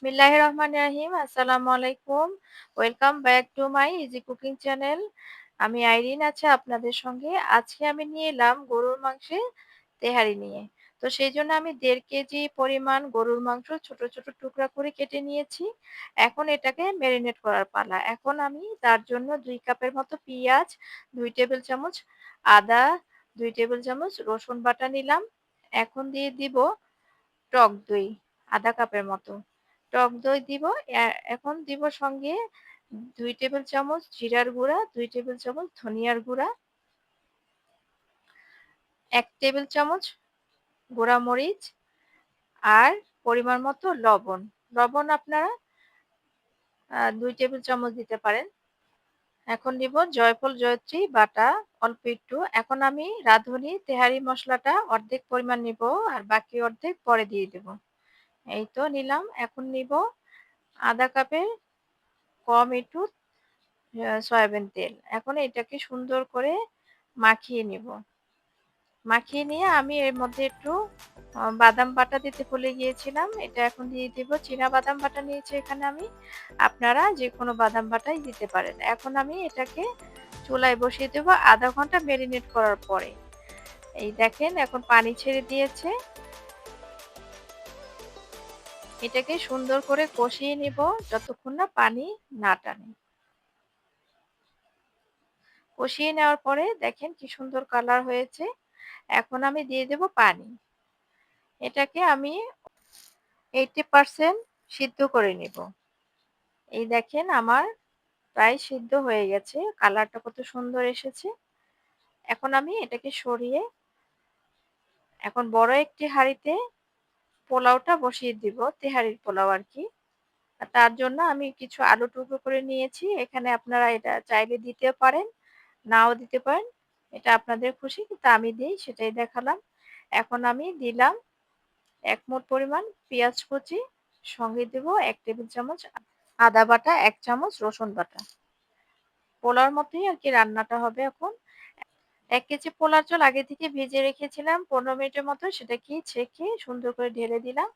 বিসমিল্লাহির রহমানির রহিম। আসসালামু আলাইকুম। Welcome back to my easy cooking channel. আমি আইরিন আছি আপনাদের সঙ্গে। আজকে আমি নিয়ে এলাম গরুর মাংসের তেহারি নিয়ে। তো সেইজন্য আমি ১.৫ কেজি পরিমাণ গরুর মাংস ছোট, ছোট টুকরা করে কেটে নিয়েছি। এখন এটাকে মেরিনেট করার পালা। এখন আমি তার জন্য ২ কাপের মতো পিঁয়াজ, ২ টেবিল চামচ আদা, ২ টেবিল চামচ রসুন বাটা নিলাম। এখন দিয়ে দিব টক দই ১/২ কাপের মতো। টক দই দিব। এখন দিব সঙ্গে ২ টেবিল চামচ জিরার গুঁড়া, ২ টেবিল চামচ ধনিয়ার গুঁড়া, ১ টেবিল চামচ গুঁড়া মরিচ আর পরিমাণ মতো লবণ। লবণ আপনারা ২ টেবিল চামচ দিতে পারেন। এখন দিব জয়ফল জয়ত্রী বাটা অল্প একটু। এখন আমি রাঁধুনি তেহারি মসলাটা অর্ধেক পরিমাণ নিব আর বাকি অর্ধেক পরে দিয়ে দেব। এই তো নিলাম। এখন নিব ১/২ কাপের কম একটু সয়াবিন তেল। এখন এটাকে সুন্দর করে মাখিয়ে নিব। মাখিয়ে নিয়ে আমি এর মধ্যে একটু বাদাম বাটা দিতে ভুলে গিয়েছিলাম। এটা এখন দিয়ে দিব। চীনা বাদাম বাটা নিয়েছি এখানে আমি। আপনারা যেকোনো বাদাম বাটাই দিতে পারেন। এখন আমি এটাকে চুলায় বসিয়ে দেব ০.৫ ঘন্টা মেরিনেট করার পরে। এই দেখেন এখন পানি ছেড়ে দিয়েছে। এটাকে সুন্দর করে কষিয়ে নিব যতক্ষণ না পানি না টানে। কষিয়ে নেওয়ার পরে দেখেন কি সুন্দর কালার হয়েছে। এখন আমি দিয়ে দেব পানি। এটাকে আমি 80% সিদ্ধ করে নিব। এই দেখেন আমার প্রায় সিদ্ধ হয়ে গেছে। কালারটা কত সুন্দর এসেছে। এখন আমি এটাকে সরিয়ে এখন বড় একটি হাঁড়িতে পোলাওটা বসিয়ে দিব। তেহারির পোলাও আরকি। আর তার জন্য আমি কিছু আলু টুকরো করে নিয়েছি। এখানে আপনারা এটা চাইলে দিতেও পারেন, নাও দিতে পারেন। এটা আপনাদের খুশি। কিন্তু আমি দেই সেটাই দেখালাম। এখন আমি দিলাম ১ মুঠ পরিমাণ পেঁয়াজ কুচি, সঙ্গে দেব ১ টেবিল চামচ আদা বাটা, ১ চামচ রসুন বাটা। পোলাওর মতোই আরকি রান্নাটা হবে এখন। ১ কেজি পোলার চাল আগে থেকে ভিজিয়ে রেখেছিলাম ১৫ মিনিটের মতো। সেটাকে ছেঁকে সুন্দর করে ঢেলে দিলাম।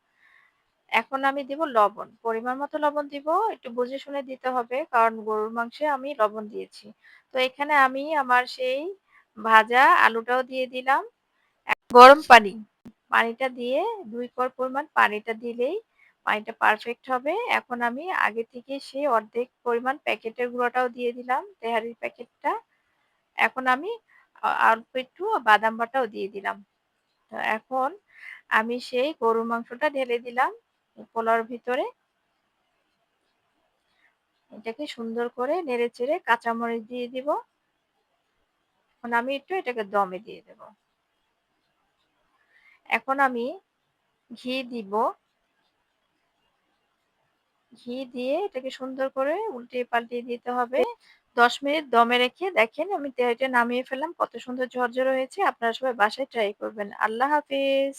এখন আমি দিব লবণ। পরিমাণ মতো লবণ দিব। একটু বুঝে শুনে দিতে হবে। কারণ গরুর মাংসে আমি লবণ দিয়েছি। তো এখানে আমি আমার সেই ভাজা আলুটাও দিয়ে দিলাম। গরম পানি। পানিটা দিয়ে ২ কোয়া পরিমাণ পানিটা দিলেই পানিটা পারফেক্ট হবে। এখন আমি আগে থেকে সেই অর্ধেক পরিমাণ প্যাকেটের গুঁড়াটাও দিয়ে দিলাম, তেহারির প্যাকেটটা। এখন আমি অল্প একটু বাদাম বাটাও দিয়ে দিলাম। তো এখন আমি সেই গরুর মাংসটা ঢেলে দিলাম পোলাওর ভিতরে। এটাকে সুন্দর করে নেড়েচেড়ে কাঁচামরিচ দিয়ে দিব। এখন আমি একটু এটাকে দমে দিয়ে দেব। এখন আমি ঘি দিব। ঘি দিয়ে এটাকে সুন্দর করে উল্টিয়ে পাল্টিয়ে দিতে হবে। ১০ মিনিট দমে রেখে দেখেন আমি তেহারিটা নামিয়ে ফেললাম। কত সুন্দর ঝরঝরে হয়েছে। আপনারা সবাই বাসায় ট্রাই করবেন। আল্লাহ হাফেজ।